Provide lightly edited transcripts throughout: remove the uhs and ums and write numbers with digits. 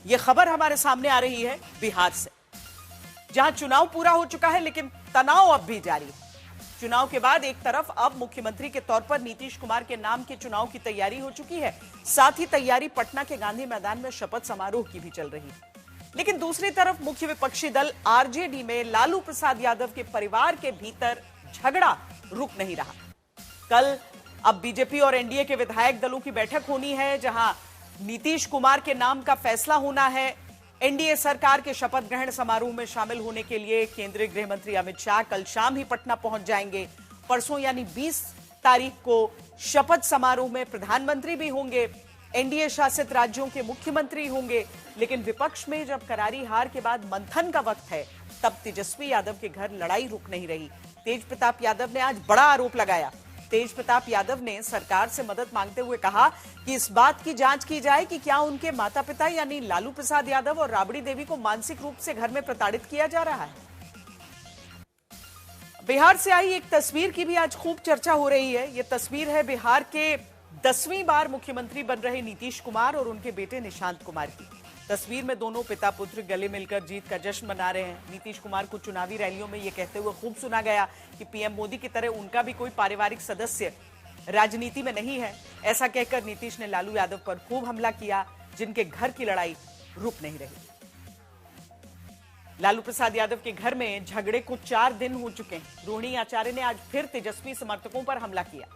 यह खबर हमारे सामने आ रही है बिहार से, जहां चुनाव पूरा हो चुका है लेकिन तनाव अब भी जारी है। चुनाव के बाद एक तरफ अब मुख्यमंत्री के तौर पर नीतीश कुमार के नाम के चुनाव की तैयारी हो चुकी है, साथ ही तैयारी पटना के गांधी मैदान में शपथ समारोह की भी चल रही है। लेकिन दूसरी तरफ मुख्य विपक्षी दल आरजेडी में लालू प्रसाद यादव के परिवार के भीतर झगड़ा रुक नहीं रहा। कल अब बीजेपी और एनडीए के विधायक दलों की बैठक होनी है, जहां नीतीश कुमार के नाम का फैसला होना है। एनडीए सरकार के शपथ ग्रहण समारोह में शामिल होने के लिए केंद्रीय गृह मंत्री अमित शाह कल शाम ही पटना पहुंच जाएंगे। परसों यानी 20 तारीख को शपथ समारोह में प्रधानमंत्री भी होंगे, एनडीए शासित राज्यों के मुख्यमंत्री होंगे। लेकिन विपक्ष में जब करारी हार के बाद मंथन का वक्त है, तब तेजस्वी यादव के घर लड़ाई रुक नहीं रही। तेज प्रताप यादव ने आज बड़ा आरोप लगाया। तेज प्रताप यादव ने सरकार से मदद मांगते हुए कहा कि इस बात की जांच की जाए कि क्या उनके माता पिता यानी लालू प्रसाद यादव और राबड़ी देवी को मानसिक रूप से घर में प्रताड़ित किया जा रहा है। बिहार से आई एक तस्वीर की भी आज खूब चर्चा हो रही है। यह तस्वीर है बिहार के 10वीं बार मुख्यमंत्री बन रहे नीतीश कुमार और उनके बेटे निशांत कुमार की। तस्वीर में दोनों पिता पुत्र गले मिलकर जीत का जश्न मना रहे हैं। नीतीश कुमार को चुनावी रैलियों में यह कहते हुए खूब सुना गया कि पीएम मोदी की तरह उनका भी कोई पारिवारिक सदस्य राजनीति में नहीं है। ऐसा कहकर नीतीश ने लालू यादव पर खूब हमला किया, जिनके घर की लड़ाई रुक नहीं रही। लालू प्रसाद यादव के घर में झगड़े को 4 दिन हो चुके हैं। रोहिणी आचार्य ने आज फिर तेजस्वी समर्थकों पर हमला किया।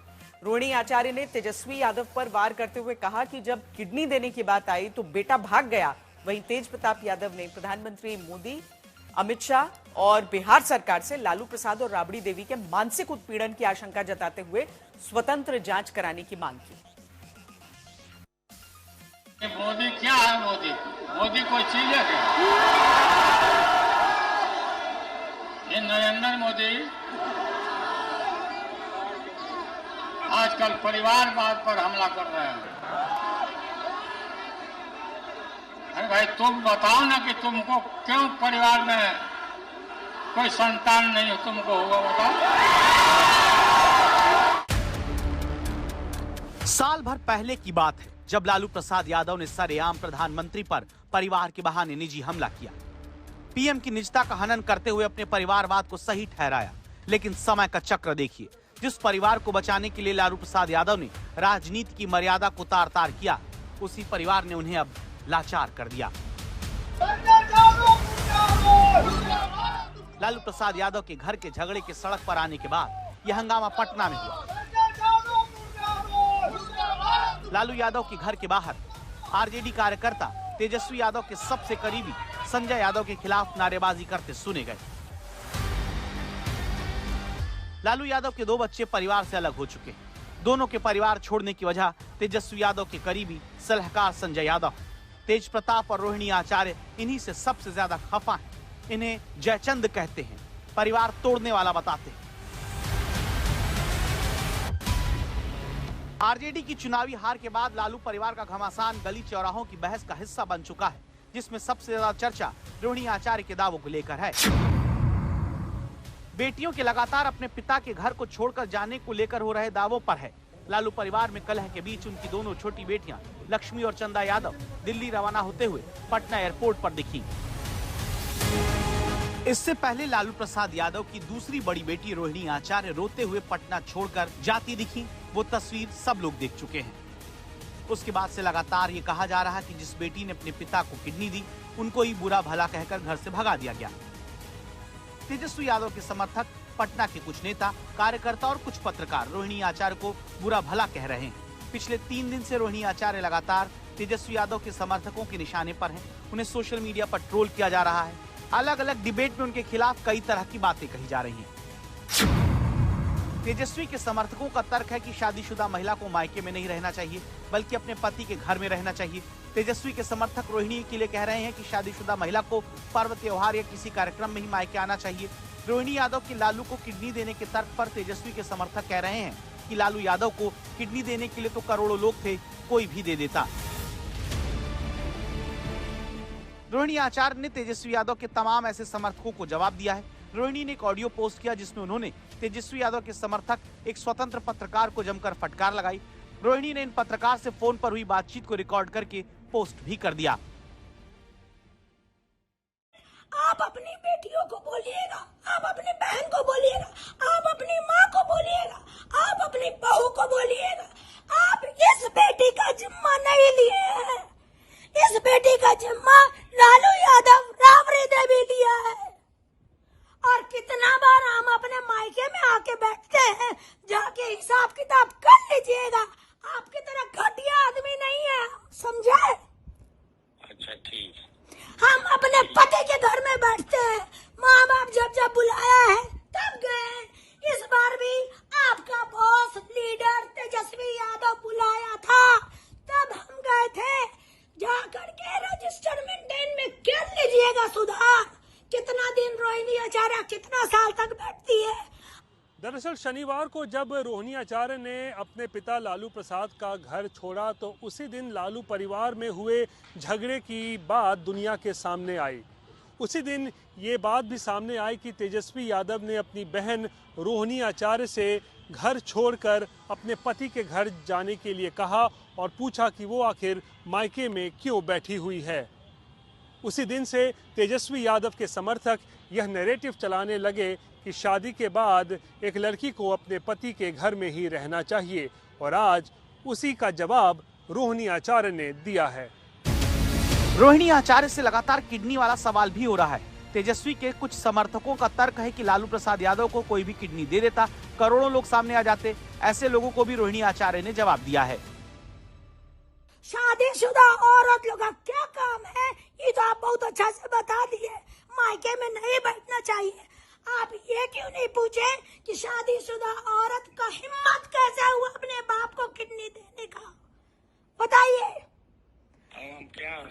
रोहिणी आचार्य ने तेजस्वी यादव पर वार करते हुए कहा कि जब किडनी देने की बात आई तो बेटा भाग गया। वहीं तेज प्रताप यादव ने प्रधानमंत्री मोदी, अमित शाह और बिहार सरकार से लालू प्रसाद और राबड़ी देवी के मानसिक उत्पीड़न की आशंका जताते हुए स्वतंत्र जांच कराने की मांग की। मोदी क्या है? मोदी कोई चीज है क्या? ये नरेंद्र मोदी आजकल परिवारवाद पर हमला कर रहे हैं। अरे भाई तुम बताओ ना कि तुमको क्यों परिवार में कोई संतान नहीं तुमको हुआ, बताओ। साल भर पहले की बात है जब लालू प्रसाद यादव ने सरेआम प्रधानमंत्री पर परिवार के बहाने निजी हमला किया। पीएम की निजता का हनन करते हुए अपने परिवारवाद को सही ठहराया। लेकिन समय का चक्र देखिए, जिस परिवार को बचाने के लिए लालू प्रसाद यादव ने राजनीति की मर्यादा को तार तार किया, उसी परिवार ने उन्हें अब लाचार कर दिया। लालू प्रसाद यादव के घर के झगड़े के सड़क पर आने के बाद यह हंगामा पटना में हुआ। लालू यादव के घर के बाहर आरजेडी कार्यकर्ता तेजस्वी यादव के सबसे करीबी संजय यादव के खिलाफ नारेबाजी करते सुने गए। लालू यादव के 2 बच्चे परिवार से अलग हो चुके हैं। दोनों के परिवार छोड़ने की वजह तेजस्वी यादव के करीबी सलाहकार संजय यादव। तेज प्रताप और रोहिणी आचार्य इन्हीं से सबसे ज्यादा खफा हैं। इन्हें जयचंद कहते हैं, परिवार तोड़ने वाला बताते हैं। आरजेडी की चुनावी हार के बाद लालू परिवार का घमासान गली चौराहों की बहस का हिस्सा बन चुका है, जिसमें सबसे ज्यादा चर्चा रोहिणी आचार्य के दावों को लेकर है। बेटियों के लगातार अपने पिता के घर को छोड़कर जाने को लेकर हो रहे दावों पर है। लालू परिवार में कलह के बीच उनकी दोनों छोटी बेटियां लक्ष्मी और चंदा यादव दिल्ली रवाना होते हुए पटना एयरपोर्ट पर दिखी। इससे पहले लालू प्रसाद यादव की दूसरी बड़ी बेटी रोहिणी आचार्य रोते हुए पटना छोड़कर जाती दिखी। वो तस्वीर सब लोग देख चुके हैं। उसके बाद से लगातार ये कहा जा रहा कि जिस बेटी ने अपने पिता को किडनी दी, उनको ही बुरा भला कहकर घर से भगा दिया गया। तेजस्वी यादव के समर्थक, पटना के कुछ नेता, कार्यकर्ता और कुछ पत्रकार रोहिणी आचार्य को बुरा भला कह रहे हैं। पिछले 3 दिन से रोहिणी आचार्य लगातार तेजस्वी यादव के समर्थकों के निशाने पर हैं। उन्हें सोशल मीडिया पर ट्रोल किया जा रहा है। अलग अलग डिबेट में उनके खिलाफ कई तरह की बातें कही जा रही हैं। तेजस्वी के समर्थकों का तर्क है कि शादीशुदा महिला को मायके में नहीं रहना चाहिए, बल्कि अपने पति के घर में रहना चाहिए। तेजस्वी के समर्थक रोहिणी के लिए कह रहे हैं कि शादीशुदा महिला को पर्व त्योहार या किसी कार्यक्रम में ही मायके आना चाहिए। रोहिणी यादव की लालू को किडनी देने के तर्क पर तेजस्वी के समर्थक कह रहे हैं कि लालू यादव को किडनी देने के लिए तो करोड़ों लोग थे, कोई भी दे देता। रोहिणी आचार्य ने तेजस्वी यादव के तमाम ऐसे समर्थकों को जवाब दिया है। रोहिणी ने एक ऑडियो पोस्ट किया जिसमें उन्होंने तेजस्वी यादव के समर्थक एक स्वतंत्र पत्रकार को जमकर फटकार लगाई। रोहिणी ने इन पत्रकार से फोन पर हुई बातचीत को रिकॉर्ड करके पोस्ट भी कर दिया। बेटियों को बोलिएगा, आप अपनी बहन को बोलिएगा, आप अपनी माँ को बोलिएगा, आप अपनी बहू को बोलिएगा, आप इस बेटी का जिम्मा नहीं लिए हैं। इस बेटी का जिम्मा लालू यादव, राबड़ी देवी लिया है। और कितना बार हम अपने मायके में आके बैठते हैं, जाके हिसाब किताब कर लीजिएगा। आपकी तरह घटिया आदमी नहीं है, समझे? अच्छा ठीक। हम अपने पति के घर में बैठते हैं, माँ बाप जब जब बुलाया है तब गए। इस बार भी आपका बॉस लीडर तेजस्वी यादव बुलाया था, तब हम गए थे। जा करके रजिस्टर मेंटेन में कर लीजिएगा सुधार। कितना दिन रोहिणी आचार्य कितना साल तक बैठती है? दरअसल शनिवार को जब रोहिणी आचार्य ने अपने पिता लालू प्रसाद का घर छोड़ा तो उसी दिन लालू परिवार में हुए झगड़े की बात दुनिया के सामने आई। उसी दिन ये बात भी सामने आई कि तेजस्वी यादव ने अपनी बहन रोहिणी आचार्य से घर छोड़कर अपने पति के घर जाने के लिए कहा और पूछा कि वो आखिर मायके में क्यों बैठी हुई है। उसी दिन से तेजस्वी यादव के समर्थक यह नैरेटिव चलाने लगे कि शादी के बाद एक लड़की को अपने पति के घर में ही रहना चाहिए और आज उसी का जवाब रोहिणी आचार्य ने दिया है। रोहिणी आचार्य से लगातार किडनी वाला सवाल भी हो रहा है। तेजस्वी के कुछ समर्थकों का तर्क है कि लालू प्रसाद यादव को कोई भी किडनी दे देता, करोड़ों लोग सामने आ जाते। ऐसे लोगों को भी रोहिणी आचार्य ने जवाब दिया है। शादीशुदा औरत लोग का क्या काम है, ये तो आप बहुत अच्छा से बता दिए। मायके में नहीं बैठना चाहिए। आप ये क्यों नहीं पूछे कि शादीशुदा औरत का हिम्मत कैसे हुआ अपने बाप को किडनी देने का? बताइए।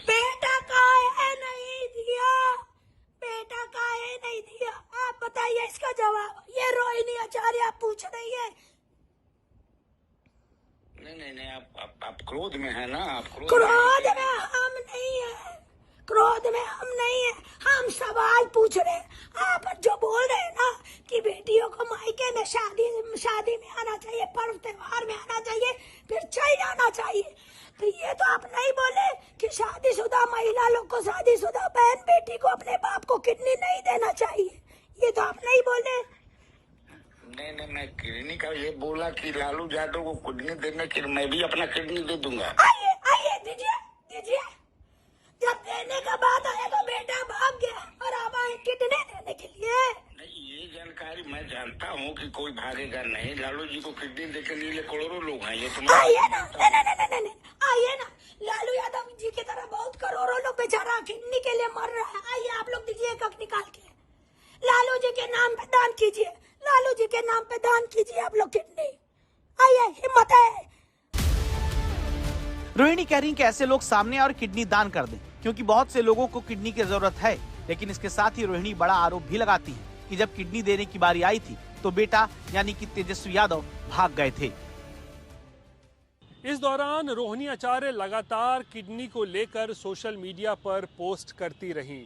बेटा का है नहीं दिया, बेटा का है नहीं दिया, आप बताइए इसका जवाब। ये रोहिणी आचार्य पूछ रही है। नहीं आप क्रोध में है ना? आप क्रोध में हम नहीं है, क्रोध में हम नहीं है। हम सवाल पूछ रहे हैं। आप जो बोल रहे हैं ना कि बेटियों को मायके में शादी में आना चाहिए, पर्व त्योहार में आना चाहिए, फिर चल जाना चाहिए, तो ये तो आप नहीं बोले कि शादीशुदा महिला लोग को, शादीशुदा बहन बेटी को अपने बाप को किडनी नहीं देना चाहिए। ये तो आप नहीं बोले। नहीं मैं किडनी का ये बोला कि लालू यादव को किडनी देने के लिए मैं भी अपना किडनी दे दूंगा। आइए दीजिए। जब देने का बात आया तो बेटा भाग गया और आप आए किडनी देने के लिए। नहीं ये जानकारी मैं जानता हूँ कि कोई भागेगा नहीं। लालू जी को किडनी देने के लिए करोड़ों लोग हैं। ये तो आइए ना, नहीं आइए ना। लालू यादव जी की तरह बहुत करोड़ों लोग बेचारा किडनी के लिए मर रहा है। आइए आप लोग दीजिए एक निकाल के, लालू जी के नाम पे दान कीजिए, लालू जी के नाम पे दान कीजिए आप लोग किडनी। आइए, हिम्मत है। रोहिणी कह रही कि ऐसे लोग सामने और किडनी दान कर दें, क्योंकि बहुत से लोगों को किडनी की जरूरत है। लेकिन इसके साथ ही रोहिणी बड़ा आरोप भी लगाती है कि जब किडनी देने की बारी आई थी तो बेटा यानी कि तेजस्वी यादव भाग गए थे। इस दौरान रोहिणी आचार्य लगातार किडनी को लेकर सोशल मीडिया पर पोस्ट करती रहीं।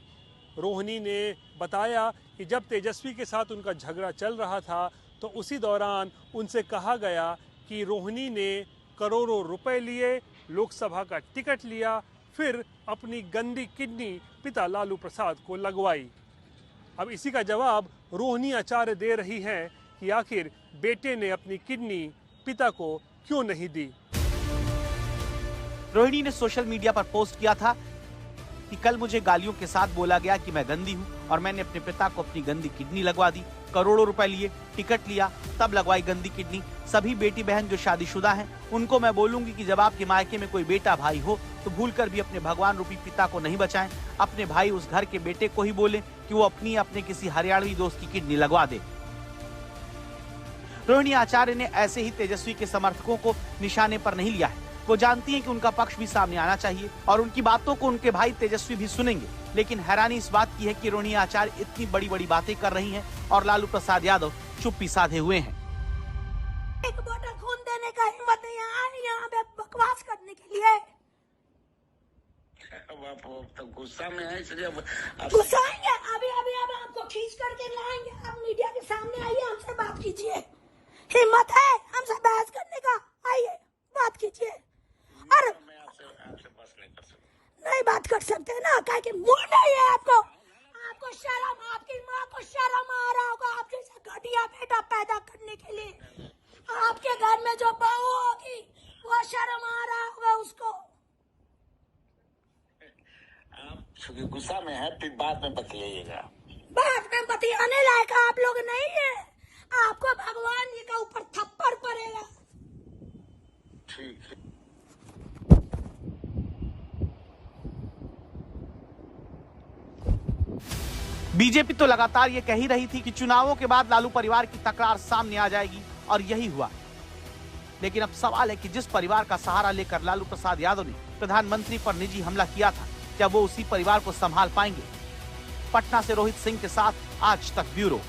रोहिणी ने बताया कि जब तेजस्वी के साथ उनका झगड़ा चल रहा था तो उसी दौरान उनसे कहा गया कि रोहिणी ने करोड़ों रुपए लिए, लोकसभा का टिकट लिया, फिर अपनी गंदी किडनी पिता लालू प्रसाद को लगवाई। अब इसी का जवाब रोहिणी आचार्य दे रही हैं कि आखिर बेटे ने अपनी किडनी पिता को क्यों नहीं दी। रोहिणी ने सोशल मीडिया पर पोस्ट किया था कि कल मुझे गालियों के साथ बोला गया कि मैं गंदी हूं और मैंने अपने पिता को अपनी गंदी किडनी लगवा दी, करोड़ों रुपए लिए, टिकट लिया, तब लगवाई गंदी किडनी। सभी बेटी बहन जो शादीशुदा हैं उनको मैं बोलूंगी कि जब आपके मायके में कोई बेटा भाई हो तो भूलकर भी अपने भगवान रूपी पिता को नहीं बचाएं। अपने भाई उस घर के बेटे को ही बोले कि वो अपने किसी हरियाणवी दोस्त की किडनी लगवा दे। रोहिणी आचार्य ने ऐसे ही तेजस्वी के समर्थकों को निशाने पर नहीं लिया है। वो जानती हैं कि उनका पक्ष भी सामने आना चाहिए और उनकी बातों को उनके भाई तेजस्वी भी सुनेंगे। लेकिन हैरानी इस बात की है कि रोहिणी आचार्य इतनी बड़ी बड़ी बातें कर रही हैं और लालू प्रसाद यादव चुप्पी साधे हुए हैं। एक बोतल खून देने का हिम्मत नहीं है यहाँ पे बकवास करने के लिए। आप तो गुस्सा में है इसलिए गुस्साएंगे। अभी आपको खींच करके लाएंगे। आप मीडिया के सामने आइए, हमसे बात कीजिए। हिम्मत है हमसे बहस करने का? आइए बात कीजिए। और मैं आपसे बस नहीं कर सकता। नहीं बात कर सकते ना, क्या कि मूड नहीं है आपको। आप आपको शर्म, आपकी माँ को शर्म आ रहा होगा आप जैसा घटिया बेटा पैदा करने के लिए। आपके घर में जो बहू होगी वो शर्म आ रहा होगा उसको। आप चूंकि गुस्सा में है, फिर बाद में बतियाइएगा। बाद में बतियाने लायक आप लोग नहीं है, आपको भगवान जी का ऊपर थप्पड़ पड़ेगा। ठीक है। बीजेपी तो लगातार ये कह ही रही थी कि चुनावों के बाद लालू परिवार की तकरार सामने आ जाएगी, और यही हुआ। लेकिन अब सवाल है कि जिस परिवार का सहारा लेकर लालू प्रसाद यादव ने प्रधानमंत्री पर निजी हमला किया था, क्या वो उसी परिवार को संभाल पाएंगे? पटना से रोहित सिंह के साथ आज तक ब्यूरो।